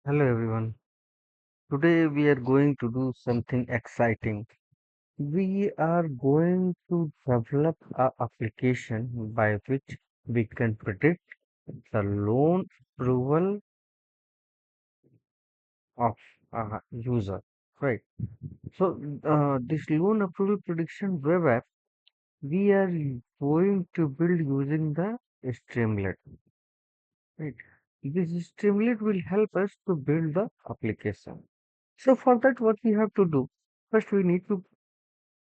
Hello everyone. Today we are going to do something exciting. We are going to develop a application by which we can predict the loan approval of a user. Right. So this loan approval prediction web app we are going to build using the Streamlit. Right. This Streamlit will help us to build the application. So for that, what we have to do? First, we need to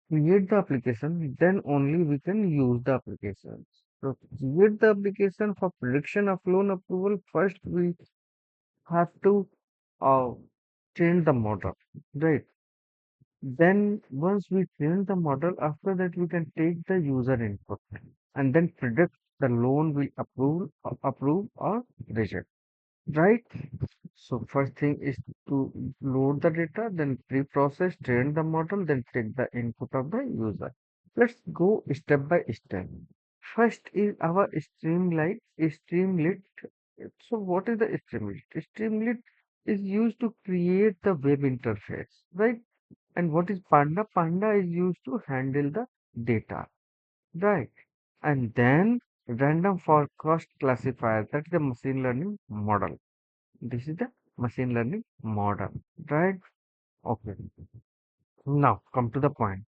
create the application, then only we can use the application. So to create the application for prediction of loan approval, first we have to uh, train the model, right? Then once we train the model, after that we can take the user input and then predict the loan will approve or reject, right? So first thing is to load the data, then pre-process, train the model, then take the input of the user. Let's go step by step. First is our Streamlit. So what is the Streamlit? Streamlit is used to create the web interface, right? And what is Panda? Panda is used to handle the data, right? And then random forecast classifier, that is the machine learning model. This is the machine learning model, right? Okay. Now come to the point.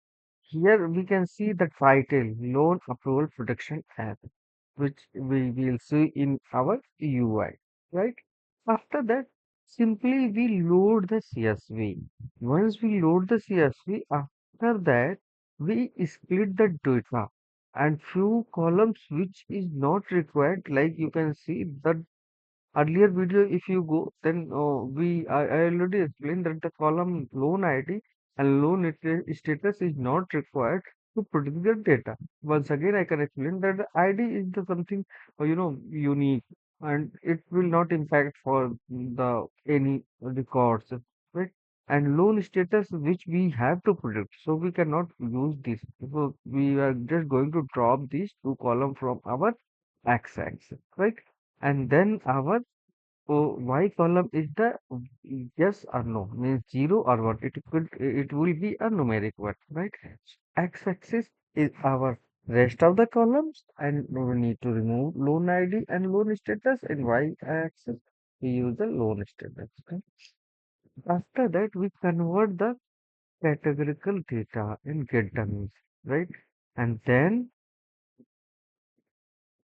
Here we can see the title loan approval protection app, which we will see in our UI, right? After that, simply we load the CSV. Once we load the CSV, after that we split the data and few columns which is not required, like you can see the earlier video if you go, then I already explained that the column loan ID and loan status is not required to predict the data. Once again I can explain that the ID is the something unique, and it will not impact for the any records, right? And loan status which we have to predict, so we cannot use this, so we are just going to drop these two columns from our x-axis, right? And then our y column is the yes or no, means zero or what. It will be a numeric one, right? X axis is our rest of the columns, and we need to remove loan ID and loan status, and y axis we use the loan status. Okay? After that, we convert the categorical data in get dummies, right? And then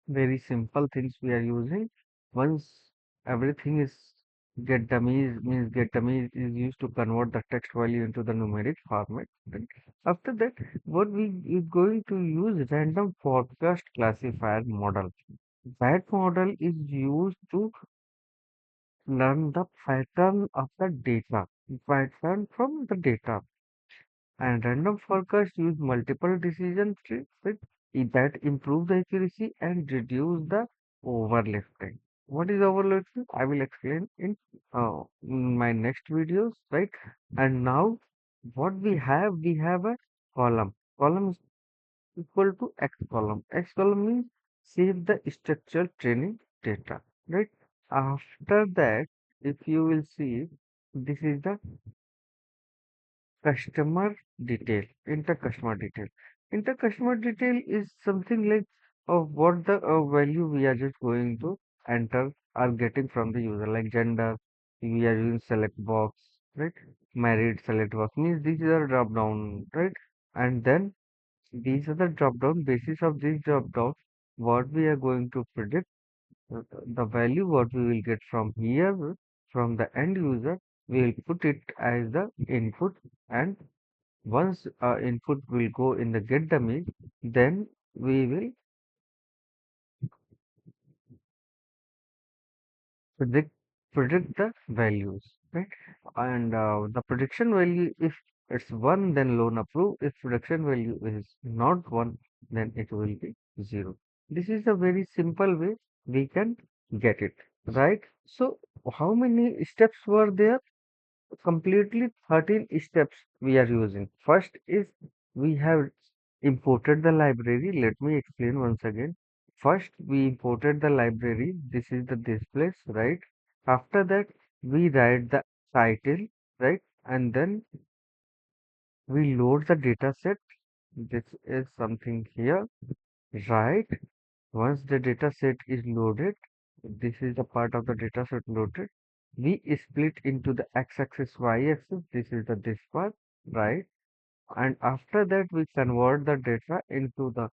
very simple things we are using. Once everything is get dummies, means get dummies is used to convert the text value into the numeric format. Right? After that, what we is going to use random forecast classifier model. That model is used to learn the pattern of the data, pattern from the data. And random forecast use multiple decision trees that improve the accuracy and reduce the overlifting. What is overlifting? I will explain in my next videos, right? And now what we have a column. Column is equal to X column. X column means save the structural training data, right? After that, if you will see, this is the customer detail, inter customer detail. Inter customer detail is something like what the value we are just going to enter or getting from the user, like gender. We are using select box, right? Married select box means these are drop down, right? And then these are the drop down basis of this drop down. What we are going to predict, the value what we will get from here from the end user, we will put it as the input, and once our input will go in the get dummy, then we will predict predict the values, right? And the prediction value, if it's one, then loan approve. If prediction value is not one, then it will be zero. This is a very simple way we can get it, right? So how many steps were there? Completely 13 steps we are using. First is we have imported the library. Let me explain once again. First, we imported the library. This is the this place, right? After that, we write the title, right? And then we load the data set. This is something here, right? Once the data set is loaded, this is the part of the data set loaded. We split into the x-axis, y-axis. This is the this part, right? And after that, we convert the data into the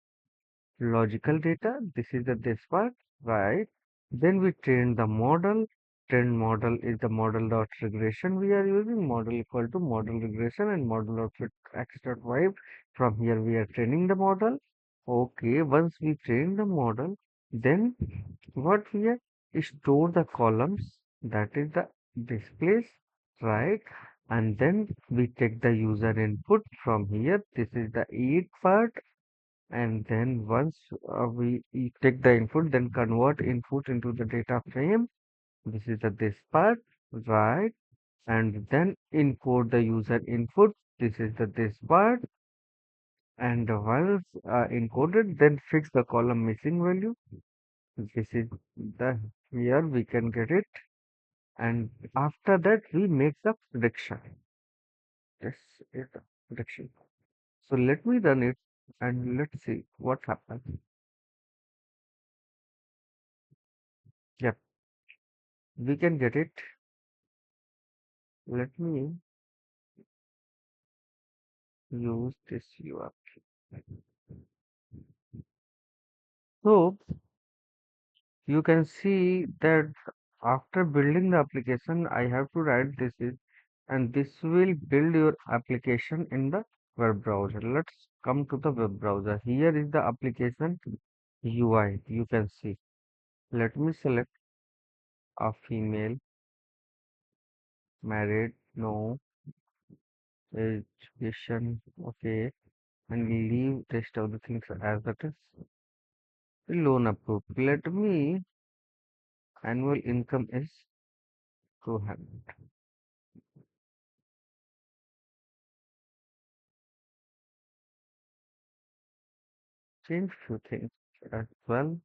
logical data. This is the this part, right? Then we train the model. Trained model is the model dot regression we are using. Model equal to model regression and model output x dot y. From here we are training the model. Okay, once we train the model, then what we are store the columns, that is the displays, right? And then we take the user input from here. This is the eat part, and then once we take the input, then convert input into the data frame. This is the this part, right? And then encode the user input. This is the this part, and once encoded, then fix the column missing value. This is the here we can get it, and after that we make the prediction. This is the prediction. So let me run it and let's see what happens. Yep, we can get it. Let me use this URL. So you can see that after building the application, I have to write this is, and this will build your application in the web browser. Let's come to the web browser. Here is the application UI. You can see. Let me select a female, married, no, education, okay, and leave rest of the things as it is. Loan approved. Let me annual income is 200. Change few things as well.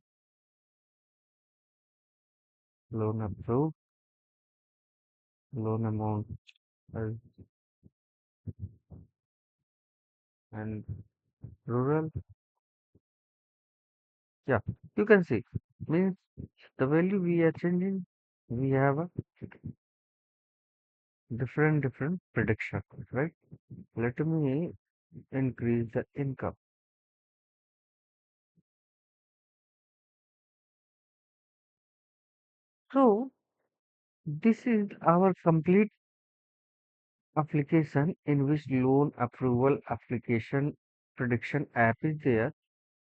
Loan approved, loan amount as, and rural. Yeah, you can see. Means the value we are changing, we have a different prediction, right? Let me increase the income. So this is our complete application in which loan approval application prediction app is there.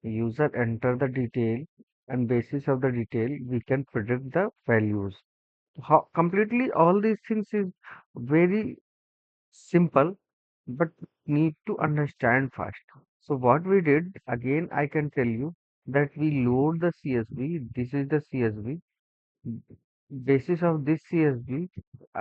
User enter the detail, and basis of the detail we can predict the values. How completely all these things is very simple, but need to understand first. So what we did, again I can tell you that we load the CSV. This is the CSV. Basis of this CSV,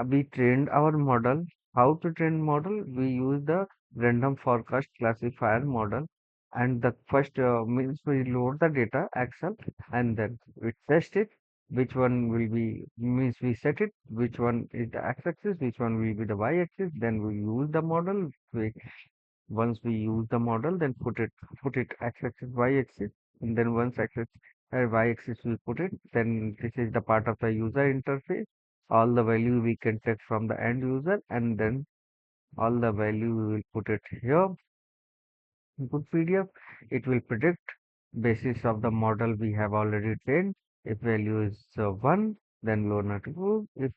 we trained our model. How to train model? We use the random forecast classifier model, and the first means we load the data Excel, and then we test it. Which one will be, means we set it, which one is the x-axis, which one will be the y-axis. Then we use the model. Once we use the model, then put it x-axis, y-axis, and then once axis y-axis we put it, then this is the part of the user interface. All the value we can take from the end user, and then all the value we will put it here. Input PDF. It will predict basis of the model we have already trained. If value is 1, then loan not approved. If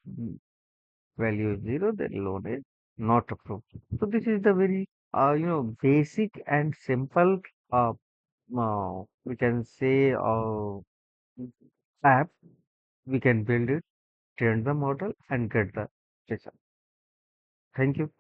value is 0, then loan is not approved. So this is the very basic and simple, uh, we can say, app. We can build it, train the model, and get the result. Thank you.